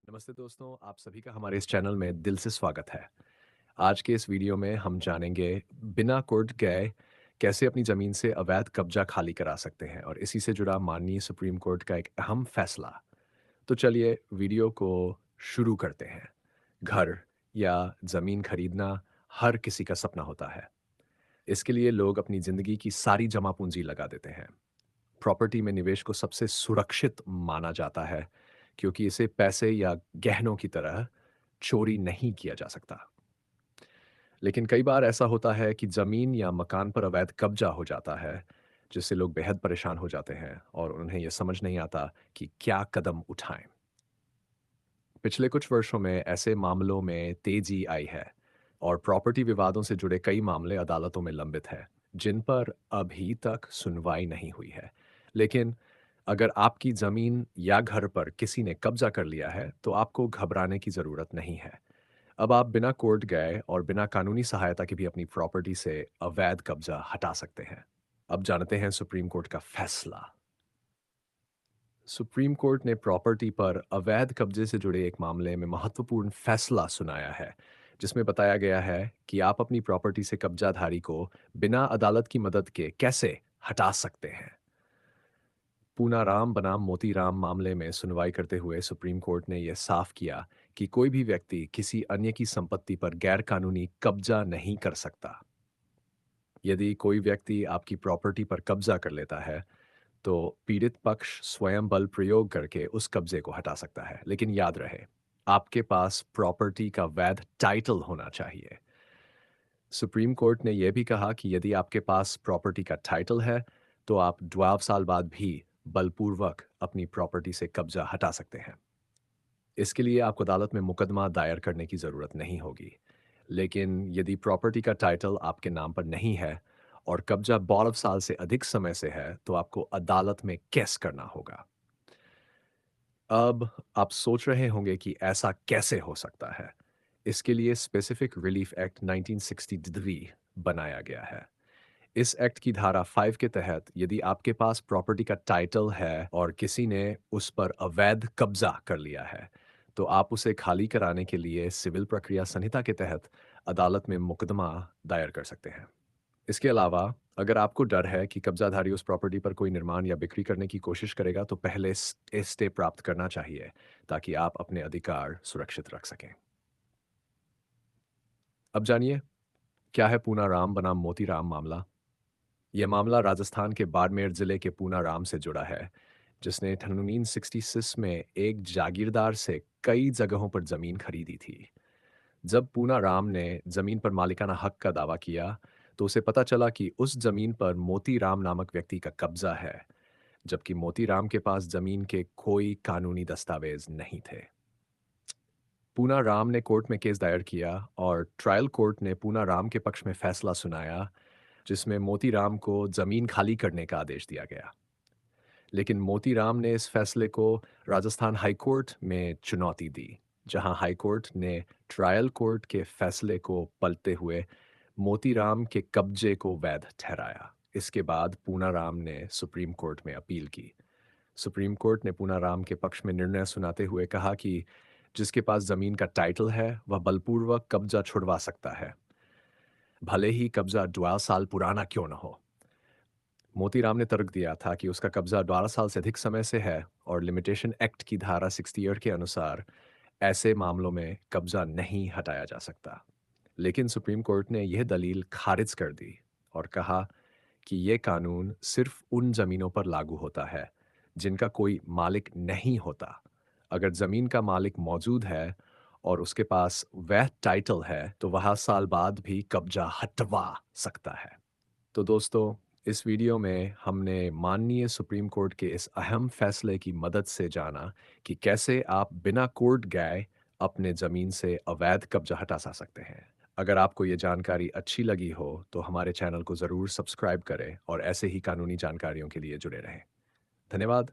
नमस्ते दोस्तों, आप सभी का हमारे इस चैनल में दिल से स्वागत है। आज के इस वीडियो में हम जानेंगे बिना कोर्ट गए कैसे अपनी ज़मीन से अवैध कब्जा खाली करा सकते हैं और इसी से जुड़ा माननीय सुप्रीम कोर्ट का एक अहम फैसला। तो चलिए वीडियो को शुरू करते हैं। घर या ज़मीन खरीदना हर किसी का सपना होता है। इसके लिए लोग अपनी ज़िंदगी की सारी जमा पूंजी लगा देते हैं। प्रॉपर्टी में निवेश को सबसे सुरक्षित माना जाता है क्योंकि इसे पैसे या गहनों की तरह चोरी नहीं किया जा सकता। लेकिन कई बार ऐसा होता है कि ज़मीन या मकान पर अवैध कब्जा हो जाता है, जिससे लोग बेहद परेशान हो जाते हैं और उन्हें यह समझ नहीं आता कि क्या कदम उठाएं। पिछले कुछ वर्षों में ऐसे मामलों में तेजी आई है और प्रॉपर्टी विवादों से जुड़े कई मामले अदालतों में लंबित हैं, जिन पर अभी तक सुनवाई नहीं हुई है। लेकिन अगर आपकी ज़मीन या घर पर किसी ने कब्जा कर लिया है, तो आपको घबराने की ज़रूरत नहीं है। अब आप बिना कोर्ट गए और बिना कानूनी सहायता के भी अपनी प्रॉपर्टी से अवैध कब्जा हटा सकते हैं। अब जानते हैं सुप्रीम कोर्ट का फैसला। सुप्रीम कोर्ट ने प्रॉपर्टी पर अवैध कब्जे से जुड़े एक मामले में महत्वपूर्ण फैसला सुनाया है, जिसमें बताया गया है कि आप अपनी प्रॉपर्टी से कब्जाधारी को बिना अदालत की मदद के कैसे हटा सकते हैं। पूनाराम बनाम मोतीराम मामले में सुनवाई करते हुए सुप्रीम कोर्ट ने यह साफ किया कि कोई भी व्यक्ति किसी अन्य की संपत्ति पर गैरकानूनी कब्जा नहीं कर सकता। यदि कोई व्यक्ति आपकी प्रॉपर्टी पर कब्जा कर लेता है, तो पीड़ित पक्ष स्वयं बल प्रयोग करके उस कब्जे को हटा सकता है। लेकिन याद रहे, आपके पास प्रॉपर्टी का वैध टाइटल होना चाहिए। सुप्रीम कोर्ट ने यह भी कहा कि यदि आपके पास प्रॉपर्टी का टाइटल है, तो आप 12 साल बाद भी बलपूर्वक अपनी प्रॉपर्टी से कब्जा हटा सकते हैं। इसके लिए आपको अदालत में मुकदमा दायर करने की ज़रूरत नहीं होगी। लेकिन यदि प्रॉपर्टी का टाइटल आपके नाम पर नहीं है और कब्जा 12 साल से अधिक समय से है, तो आपको अदालत में केस करना होगा। अब आप सोच रहे होंगे कि ऐसा कैसे हो सकता है? इसके लिए स्पेसिफिक रिलीफ एक्ट 1963 बनाया गया है। इस एक्ट की धारा 5 के तहत यदि आपके पास प्रॉपर्टी का टाइटल है और किसी ने उस पर अवैध कब्जा कर लिया है, तो आप उसे खाली कराने के लिए सिविल प्रक्रिया संहिता के तहत अदालत में मुकदमा दायर कर सकते हैं। इसके अलावा अगर आपको डर है कि कब्जाधारी उस प्रॉपर्टी पर कोई निर्माण या बिक्री करने की कोशिश करेगा, तो पहले स्टे प्राप्त करना चाहिए ताकि आप अपने अधिकार सुरक्षित रख सकें। अब जानिए, क्या है पूनाराम बनाम मोतीराम मामला? यह मामला राजस्थान के बाड़मेर जिले के पूनाराम से जुड़ा है, जिसने 1966 में एक जागीरदार से कई जगहों पर जमीन खरीदी थी। जब पूनाराम ने जमीन पर मालिकाना हक का दावा किया, तो उसे पता चला कि उस जमीन पर मोतीराम नामक व्यक्ति का कब्जा है, जबकि मोतीराम के पास जमीन के कोई कानूनी दस्तावेज नहीं थे। पूनाराम ने कोर्ट में केस दायर किया और ट्रायल कोर्ट ने पूनाराम के पक्ष में फैसला सुनाया, जिसमें मोतीराम को जमीन खाली करने का आदेश दिया गया। लेकिन मोतीराम ने इस फैसले को राजस्थान हाई कोर्ट में चुनौती दी, जहां हाई कोर्ट ने ट्रायल कोर्ट के फैसले को पलटते हुए मोतीराम के कब्जे को वैध ठहराया। इसके बाद पूनाराम ने सुप्रीम कोर्ट में अपील की। सुप्रीम कोर्ट ने पूनाराम के पक्ष में निर्णय सुनाते हुए कहा कि जिसके पास जमीन का टाइटल है, वह बलपूर्वक कब्जा छुड़वा सकता है, भले ही कब्जा 12 साल पुराना क्यों न हो। मोतीराम ने तर्क दिया था कि उसका कब्जा 12 साल से अधिक समय से है और लिमिटेशन एक्ट की धारा 68 के अनुसार ऐसे मामलों में कब्जा नहीं हटाया जा सकता। लेकिन सुप्रीम कोर्ट ने यह दलील खारिज कर दी और कहा कि यह कानून सिर्फ उन जमीनों पर लागू होता है जिनका कोई मालिक नहीं होता। अगर जमीन का मालिक मौजूद है और उसके पास वह टाइटल है, तो वह साल बाद भी कब्जा हटवा सकता है। तो दोस्तों, इस वीडियो में हमने माननीय सुप्रीम कोर्ट के इस अहम फैसले की मदद से जाना कि कैसे आप बिना कोर्ट गए अपने ज़मीन से अवैध कब्जा हटा सकते हैं। अगर आपको ये जानकारी अच्छी लगी हो, तो हमारे चैनल को ज़रूर सब्सक्राइब करें और ऐसे ही कानूनी जानकारियों के लिए जुड़े रहें। धन्यवाद।